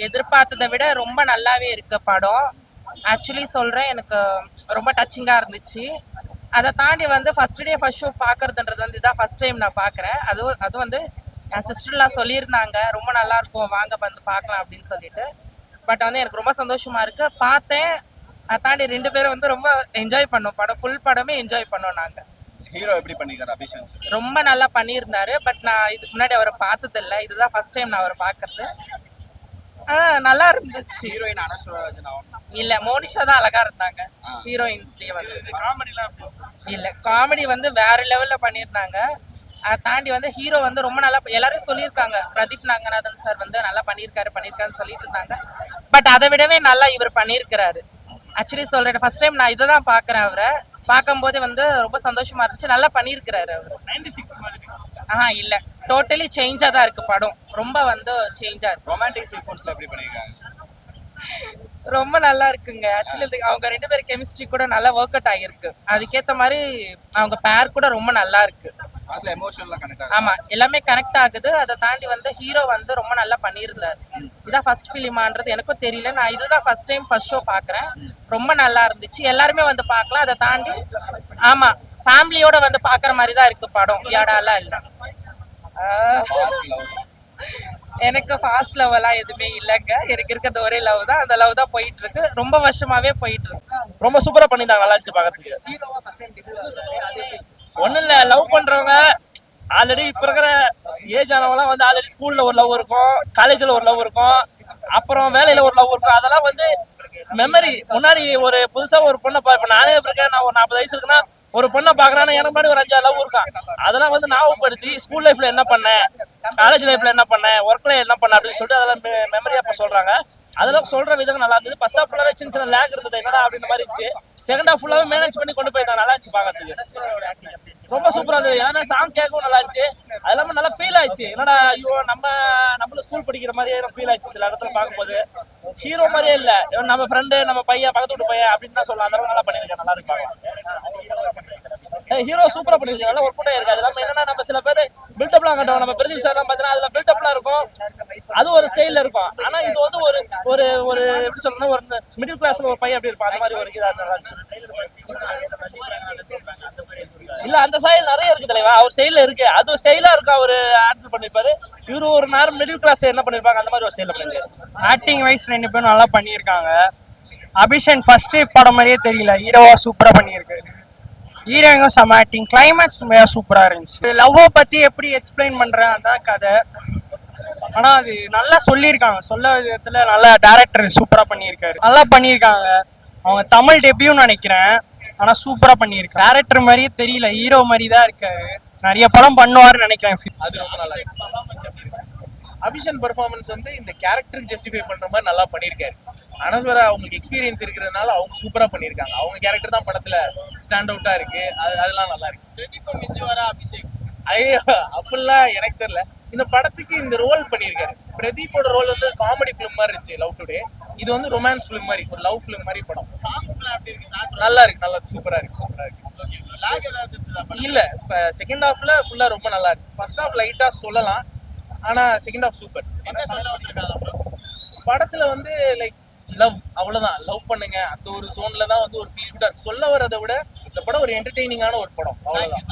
எதிர்பார்த்ததை விட ரொம்ப நல்லாவே இருக்கு படம். ஆக்சுவலி சொல்றேன், எனக்கு ரொம்ப டச்சிங்கா இருந்துச்சு. அதை தாண்டி வந்து ஃபர்ஸ்ட் டே ஃபர்ஸ்ட் ஷோ பார்க்கறதுன்றது வந்து இதான் ஃபர்ஸ்ட் டைம் நான் பார்க்குறேன். அது வந்து என் சிஸ்டர்லாம் சொல்லியிருந்தாங்க ரொம்ப நல்லா இருக்கும், வாங்க வந்து பார்க்கலாம் அப்படின்னு சொல்லிட்டு. பட் வந்து எனக்கு ரொம்ப சந்தோஷமா இருக்கு. பார்த்தேன், அதை தாண்டி 2 பேரும் வந்து ரொம்ப என்ஜாய் பண்ணோம். படம் ஃபுல் படமே என்ஜாய் பண்ணோம் நாங்க. ஹீரோ எப்படி பண்ணிருக்காரு அபிஷேக்? ரொம்ப நல்லா பண்ணியிருந்தாரு. பட் நான் இதுக்கு முன்னாடி அவரை பார்த்தது இல்லை, இதுதான் ஃபர்ஸ்ட் டைம் நான் அவரை பார்க்கறது. நல்லா இருந்துச்சு. ஹீரோயின் அனஸ்வராஜன் இல்ல, மோனிஷா தான் அழகா இருந்தாங்க ஹீரோயின்ஸ்லயே. வந்து காமெடிலாம் இல்ல, காமெடி வந்து வேற லெவல்ல பண்ணியிருந்தாங்க. அதை தாண்டி வந்து ஹீரோ வந்து ரொம்ப நல்லா, எல்லாரும் சொல்லியிருக்காங்க பிரதீப் நாகநாதன் சார் வந்து நல்லா பண்ணியிருக்காருன்னு சொல்லிட்டு இருந்தாங்க. பட் அதை விடவே நல்லா இவர் பண்ணியிருக்கிறாரு. ஆக்சுவலி சொல்றேன், ஃபர்ஸ்ட் டைம் நான் இதை தான் பார்க்குறேன். அவரை பார்க்கும்போது வந்து ரொம்ப சந்தோஷமா இருந்துச்சு. நல்லா பண்ணியிருக்கிறாரு அவர். 96 மாதிரி இல்ல, டோட்டலி சேஞ்சா தான் இருக்கு படம். ரொம்ப வந்து சேஞ்சா இருக்கு. ரொமான்டிக் சீக்வன்ஸ்ல எப்படி பண்ணிருக்காங்க? ரொம்ப நல்லா இருக்குங்க. ஆக்சுவலி அவங்க 2 பேரும் கெமிஸ்ட்ரி கூட நல்லா ஒர்க் அவுட் ஆகிருக்கு. அதுக்கேற்ற மாதிரி அவங்க பேர் கூட ரொம்ப நல்லா இருக்கு. அதுல எமோஷனலா கனெக்ட் ஆகுது. ஆமா, எல்லாமே கனெக்ட் ஆகுது. அதை தாண்டி வந்து ஹீரோ வந்து ரொம்ப நல்லா பண்ணியிருந்தாரு. இதான் ஃபர்ஸ்ட் ஃபிலிமான்றது எனக்கும் தெரியல. நான் இதுதான் ஃபர்ஸ்ட் டைம் ஃபர்ஸ்ட் ஷோ பார்க்குறேன். ரொம்ப நல்லா இருந்துச்சு. எல்லாருமே வந்து பார்க்கலாம். அதை தாண்டி ஆமா, ஃபேமிலியோட வந்து பார்க்குற மாதிரி தான் இருக்கு படம். யாடாலாம் இல்லை. எனக்கு ஃபாஸ்ட் லவ் எல்லாம் எதுவுமே இல்லைங்க. எனக்கு இருக்கிறது ஒரே லவ் தான். அந்த லவ் தான் போயிட்டு இருக்கு. ரொம்ப வருஷமாவே போயிட்டு இருக்கு. ரொம்ப சூப்பரா பண்ணிட்டாங்க. நல்லா இருந்துச்சு பார்க்கறதுக்கு. ஒன்றும் இல்லை, லவ் பண்றவங்க ஆல்ரெடி இப்போ இருக்கிற ஏஜ் ஆனவங்களாம் வந்து ஆல்ரெடி ஸ்கூல்ல ஒரு லவ் இருக்கும், காலேஜில் ஒரு லவ் இருக்கும், அப்புறம் வேலையில ஒரு லவ் இருக்கும். அதெல்லாம் வந்து மெமரி. முன்னாடி ஒரு புதுசா ஒரு பொண்ணை இப்போ நானே இருக்கேன், நான் ஒரு 40 வயசு இருக்குன்னா ஒரு பொண்ணை பார்க்குறான்னா எனக்கு முன்னாடி ஒரு 5-6 லவ் இருக்கான். அதெல்லாம் வந்து ஞாபகப்படுத்தி ஸ்கூல் லைஃப்ல என்ன பண்ணேன், காலேஜ் லைஃப்ல என்ன பண்ணேன், ஒர்க்ல என்ன பண்ணேன் அப்படின்னு சொல்லிட்டு அதெல்லாம் மெமரியா இப்போ சொல்றாங்க. அதெல்லாம் சொல்ற விதம் நல்லா இருந்தது. ஃபர்ஸ்ட் ஹாஃப் ஃபுல்லாவே சின்ன சின்ன லேக் இருந்தது, என்னடா அப்படின்ற மாதிரி இருந்துச்சு. செகண்ட் ஹாஃப் ஃபுல்லாவே மேனேஜ் பண்ணி கொண்டு போயிருந்தாங்க. நல்லா இருந்துச்சு பார்க்கறதுக்கு. ரொம்ப சூப்பரா இருந்தது. ஏன்னா சாங் கேட்கவும் நல்லா இருந்துச்சு. அது இல்லாமல் நல்லா ஃபீல் ஆயிடுச்சு. என்னடா ஐயோ நம்மளும் ஸ்கூல் படிக்கிற மாதிரியே ஃபீல் ஆயிடுச்சு சில இடத்துல பார்க்கும்போது. ஹீரோ மாதிரியே இல்லை, நம்ம ஃப்ரெண்டு, நம்ம பையன், பக்கத்து வீட்டு பையன் அப்படின்னு தான் சொல்லலாம். அந்த அளவுக்கு நல்லா பண்ணியிருக்கேன். நல்லா இருப்பாங்க. ஹீரோ சூப்பரா பண்ணிருக்காங்க. நல்லா ஒர்க் பண்ணி இருக்கு. அது இல்லாமல் என்னன்னா, நம்ம சில பேர் பில்டப்லாம் கட்டுவோம். நம்ம பிரதீப் சார்லாம் பார்த்தீங்கன்னா அதுல பில்டப்லாம் இருக்கும், அது ஒரு ஸ்டைல இருக்கும். ஆனா இது வந்து ஒரு ஒரு ஒரு எப்படி சொல்லணும், ஒரு மிடில் கிளாஸ்ல ஒரு பையன் அப்படி இருப்பான். அந்த மாதிரி ஒரு இதா நல்லா இருந்துச்சு. இல்ல, அந்த ஸ்டைல் நிறைய இருக்கு தலைவா. அவர் ஸ்டைல இருக்கு, அது ஸ்டைலா இருக்கு. அவரு ஹேண்டில் பண்ணிருப்பாரு. இவரு ஒரு நார்மல் மிடில் கிளாஸ் என்ன பண்ணிருப்பாங்க அந்த மாதிரி ஒரு ஸ்டைல பண்ணிருக்காரு. ஆக்டிங் வைஸ் 2 பேரும் நல்லா பண்ணியிருக்காங்க. அபிஷேக் ஃபர்ஸ்ட் படம் மாதிரியே தெரியல, ஹீரோவா சூப்பரா பண்ணியிருக்காரு. ஹீரோயினும் செம ஆக்டிங். கிளைமேக்ஸ் சூப்பரா இருந்துச்சு. லவ்வை பத்தி எப்படி எக்ஸ்பிளைன் பண்றேன் அதான் கதை. ஆனா அது நல்லா சொல்லியிருக்காங்க. சொல்ல விதத்துல நல்லா டைரக்டர் சூப்பரா பண்ணியிருக்காரு. நல்லா பண்ணியிருக்காங்க. அவங்க தமிழ் டெபியூன்னு நினைக்கிறேன். ஆனா சூப்பரா பண்ணியிருக்காரு. டைரக்டர் மாதிரியே தெரியல, ஹீரோ மாதிரி தான் இருக்காரு. நிறைய படம் பண்ணுவாருன்னு நினைக்கிறேன். அது ரொம்ப நல்லா இருக்கு. அபிஷன் பெர்ஃபார்மன்ஸ் வந்து இந்த கேரக்டருக்கு ஜஸ்டிஃபை பண்ற மாதிரி நல்லா பண்ணியிருக்காரு. அனஸ்வரா அவங்களுக்கு எக்ஸ்பீரியன்ஸ் இருக்கிறதுனால அவங்க சூப்பரா பண்ணியிருக்காங்க. அவங்க கேரக்டர் தான் படத்துல ஸ்டாண்ட் அவுட்டா இருக்கு. அதெல்லாம் நல்லா இருக்கு. பிரதீப் மிஞ்சுவாரா அபிஷேக்? ஐயோ, அப்படிலாம் எனக்கு தெரியல. இந்த படத்துக்கு இந்த ரோல் பண்ணியிருக்காரு. பிரதீப்போட ரோல் வந்து காமெடி ஃபிலிம் மாதிரி இருந்துச்சு லவ் டுடே. இது வந்து ரொமான்ஸ் ஃபிலிம் மாதிரி, ஒரு லவ் ஃபிலிம் மாதிரி படம். சாங்ஸ்லாம் எப்படி இருக்கு? நல்லா இருக்கு, நல்லா சூப்பரா இருக்கு, சூப்பரா இருக்கு. இல்ல, செகண்ட் ஹாஃப்ல ஃபுல்லா ரொம்ப நல்லா இருக்கு. ஃபர்ஸ்ட் ஹாஃப் லைட்டா சொல்லலாம், ஆனா செகண்ட் ஹாஃப் சூப்பர். என்ன சொல்ல வந்திருக்காங்க படத்துல வந்து லைக் லவ், அவ்வளவுதான். லவ் பண்ணுங்க, அந்த ஒரு ஜோன்ல தான் வந்து ஒரு ஃபீல் குட்டா சொல்ல வரதை விட இந்த படம் ஒரு என்டர்டெய்னிங்கான ஒரு படம், அவ்வளவுதான்.